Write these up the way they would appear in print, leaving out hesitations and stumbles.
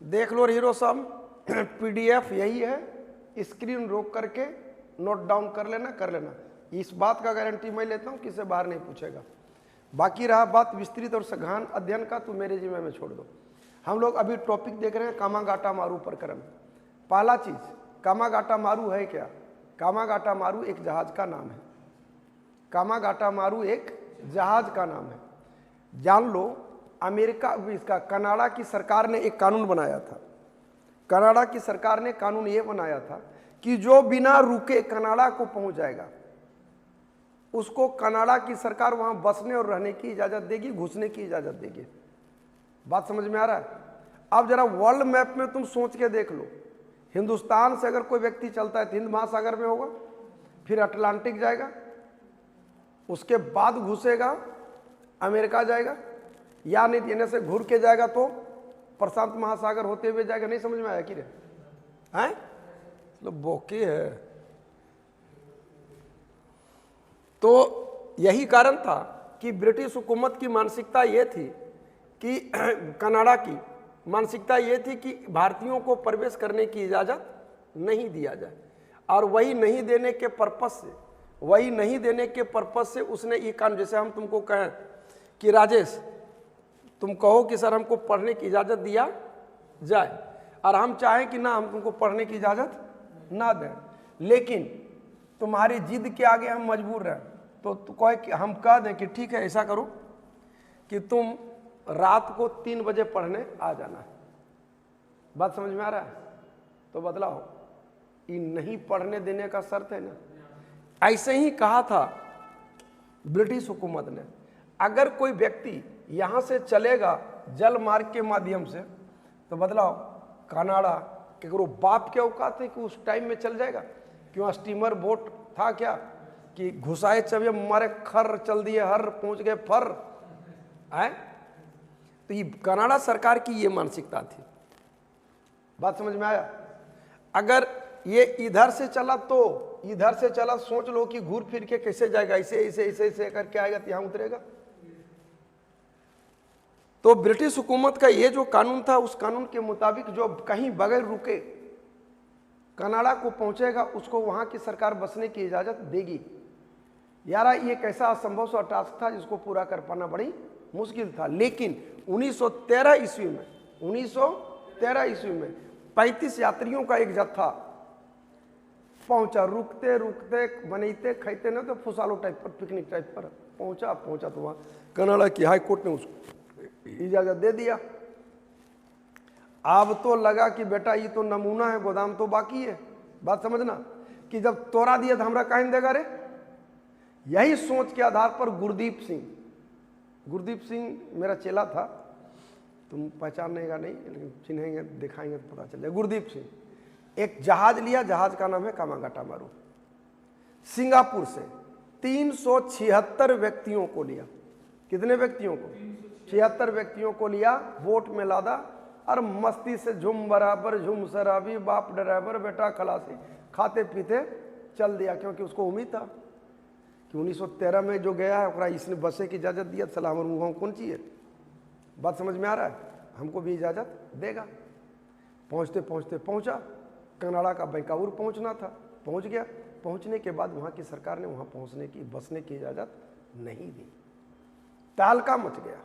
देख लो हीरो साहब, पीडीएफ यही है, स्क्रीन रोक करके नोट डाउन कर लेना। इस बात का गारंटी मैं लेता हूं कि इसे बाहर नहीं पूछेगा। बाकी रहा बात विस्तृत और सघन अध्ययन का, तो मेरे जिम्मे में छोड़ दो। हम लोग अभी टॉपिक देख रहे हैं कामागाटा मारू प्रकरण। पहला चीज, कामागाटा मारू है क्या? कामागाटा मारू एक जहाज का नाम है। कामागाटा मारू एक जहाज का नाम है। जान लो, अमेरिका, इसका कनाडा की सरकार ने एक कानून बनाया था। कनाडा की सरकार ने कानून ये बनाया था कि जो बिना रुके कनाडा को पहुंच जाएगा, उसको कनाडा की सरकार वहां बसने और रहने की इजाजत देगी, घुसने की इजाजत देगी। बात समझ में आ रहा है? अब जरा वर्ल्ड मैप में तुम सोच के देख लो, हिंदुस्तान से अगर कोई व्यक्ति चलता है तो हिंद महासागर में होगा, फिर अटलांटिक जाएगा, उसके बाद घुसेगा अमेरिका जाएगा, या नहीं देने से घूर के जाएगा तो प्रशांत महासागर होते हुए जाएगा। नहीं समझ में आया कि रे हैं? तो बोके है। तो यही कारण था कि ब्रिटिश हुकूमत की मानसिकता ये थी कि कनाडा की मानसिकता ये थी कि भारतीयों को प्रवेश करने की इजाज़त नहीं दिया जाए, और वही नहीं देने के पर्पस से उसने ये कानून, जैसे हम तुमको कहें कि राजेश तुम कहो कि सर हमको पढ़ने की इजाज़त दिया जाए, और हम चाहें कि ना हम तुमको पढ़ने की इजाज़त ना दें, लेकिन तुम्हारी जिद के आगे हम मजबूर रहें, तो कहे कि हम कह दें कि ठीक है ऐसा करो कि तुम रात को 3 बजे पढ़ने आ जाना। बात समझ में आ रहा है? तो बदलाओ, ये नहीं पढ़ने देने का शर्त है ना। ऐसे ही कहा था ब्रिटिश हुकूमत ने, अगर कोई व्यक्ति यहां से चलेगा जल मार्ग के माध्यम से, तो बदलाओ कनाडा के बाप के औकात है कि उस टाइम में चल जाएगा? क्यों स्टीमर बोट था क्या कि घुसाए चबे मारे खर चल दिए हर पहुंच गए फर है? तो ये कनाडा सरकार की ये मानसिकता थी। बात समझ में आया? अगर ये इधर से चला तो इधर से चला, सोच लो कि घूर फिर के कैसे जाएगा, ऐसे ऐसे ऐसे ऐसे करके आएगा तो यहां उतरेगा। तो ब्रिटिश हुकूमत का ये जो कानून था, उस कानून के मुताबिक जो कहीं बगैर रुके कनाडा को पहुंचेगा, उसको वहां की सरकार बसने की इजाजत देगी। यारा ये कैसा असंभव सा टास्क था जिसको पूरा कर पाना बड़ी मुश्किल था। लेकिन 1913 ईस्वी में 35 यात्रियों का एक जत्था पहुंचा, रुकते रुकते बनते खाते ना तो फुसालो टाइप पर, पिकनिक टाइप पर पहुंचा तो वहां कनाडा की हाई कोर्ट ने उसको इजाजत दे दिया। अब तो लगा कि बेटा ये तो नमूना है, गोदाम तो बाकी है। बात समझना कि जब तोड़ा दिया तो हमरा कहीं देगा रे। यही सोच के आधार पर गुरदीप सिंह मेरा चेला था, तुम पहचानेगा नहीं लेकिन चिन्हेंगे, दिखाएंगे तो पता चल जाए। गुरदीप सिंह एक जहाज लिया, जहाज का नाम है कामागाटा मारू। सिंगापुर से 376 व्यक्तियों को लिया। कितने व्यक्तियों को? 76 व्यक्तियों को लिया, बोट में लादा और मस्ती से झुम बराबर झुम शराबी, बाप ड्राइवर बेटा खलासी, खाते पीते चल दिया। क्योंकि उसको उम्मीद था कि 1913 में जो गया है ओकरा इसने बसे की इजाज़त दिया, सलाह हमर मुँह कौन चाहिए। बात समझ में आ रहा है? हमको भी इजाज़त देगा। पहुँचते पहुँचते पहुँचा, कनाडा का बैंकाउर पहुँचना था, पहुँच गया। पहुँचने के बाद वहाँ की सरकार ने वहाँ पहुँचने की, बसने की इजाज़त नहीं दी। तहलका मच गया,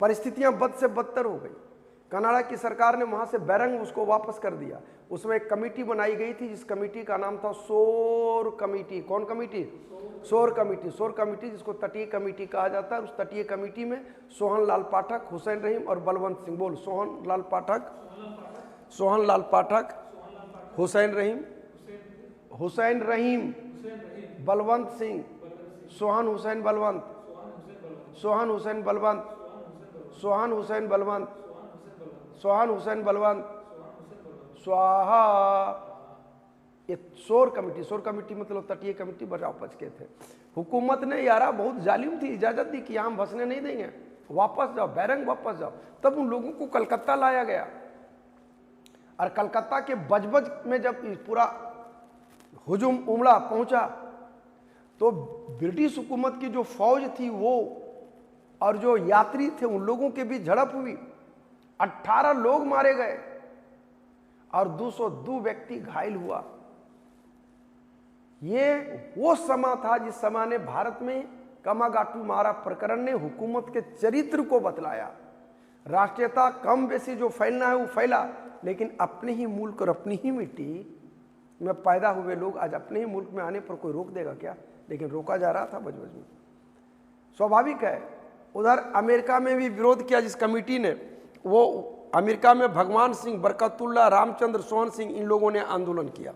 परिस्थितियाँ बद से बदतर हो गई। कनाडा की सरकार ने वहाँ से बैरंग उसको वापस कर दिया। उसमें एक कमेटी बनाई गई थी, जिस कमेटी का नाम था शोर कमेटी। कौन कमेटी? शोर कमेटी, जिसको तटीय कमेटी कहा जाता है। उस तटीय कमेटी में सोहन लाल पाठक, हुसैन रहीम और बलवंत सिंह। बोल, सोहन लाल पाठक, हुसैन रहीम, बलवंत सिंह, सोहन हुसैन स्वाहा। ये शोर कमेटी मतलब तटीय कमेटी बचाव पक्ष के थे। हुकूमत ने यारा बहुत जालिम थी, इजाजत दी कि यहाँ हम बसने नहीं देंगे, वापस जाओ, बैरंग वापस जाओ। तब उन लोगों को कलकत्ता लाया गया, और कलकत्ता के बजबज में जब पूरा हुजूम उमड़ा पहुंचा, तो ब्रिटिश हुकूमत की जो फौज थी वो और जो यात्री थे उन लोगों के बीच झड़प हुई। 18 लोग मारे गए और 202 व्यक्ति घायल हुआ। ये वो समय था जिस समय ने भारत में कामागाटू मारा प्रकरण ने हुकूमत के चरित्र को बतलाया। राष्ट्रीयता कम बेसी जो फैलना है वो फैला, लेकिन अपने ही मुल्क और अपनी ही मिट्टी में पैदा हुए लोग आज अपने ही मुल्क में आने पर कोई रोक देगा क्या? लेकिन रोका जा रहा था बजबज में। स्वाभाविक है। उधर अमेरिका में भी विरोध किया जिस कमेटी ने, वो अमेरिका में भगवान सिंह, बरकतुल्ला, रामचंद्र, सोहन सिंह, इन लोगों ने आंदोलन किया।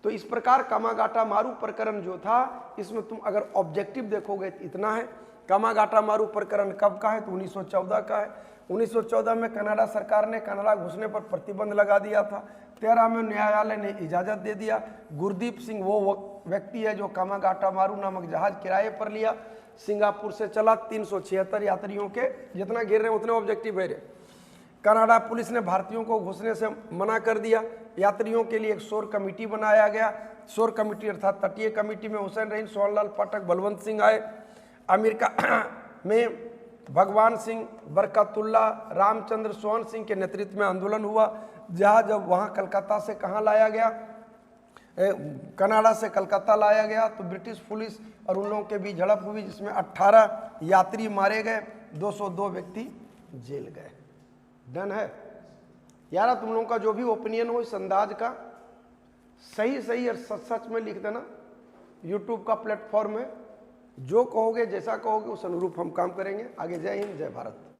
तो इस प्रकार कामागाटा मारू प्रकरण जो था, इसमें तुम अगर ऑब्जेक्टिव देखोगे तो इतना है। कामागाटा मारू प्रकरण कब का है? तो 1914 का है। 1914 में कनाडा सरकार ने कनाडा घुसने पर प्रतिबंध लगा दिया था। 13 में न्यायालय ने इजाज़त दे दिया। गुरदीप सिंह वो व्यक्ति है जो कामागाटा मारू नामक जहाज किराए पर लिया, सिंगापुर से चला। 376 यात्रियों के जितना गिर रहे उतने ऑब्जेक्टिव है रहे। कनाडा पुलिस ने भारतीयों को घुसने से मना कर दिया। यात्रियों के लिए एक शोर कमेटी बनाया गया। शोर कमेटी अर्थात तटीय कमेटी में हुसैन रहीम, सोहनलाल पाठक, बलवंत सिंह आए। अमेरिका में भगवान सिंह, बरकतुल्ला, रामचंद्र, सोहन सिंह के नेतृत्व में आंदोलन हुआ। जब वहाँ कलकत्ता से कहाँ लाया गया, कनाडा से कलकत्ता लाया गया, तो ब्रिटिश पुलिस और उन लोगों के बीच झड़प हुई जिसमें 18 यात्री मारे गए, 202 व्यक्ति जेल गए। डन है यारा। तुम लोगों का जो भी ओपिनियन हो इस अंदाज का, सही और सच में लिख देना। यूट्यूब का प्लेटफॉर्म है, जो कहोगे जैसा कहोगे उस अनुरूप हम काम करेंगे। आगे जय हिंद, जय भारत।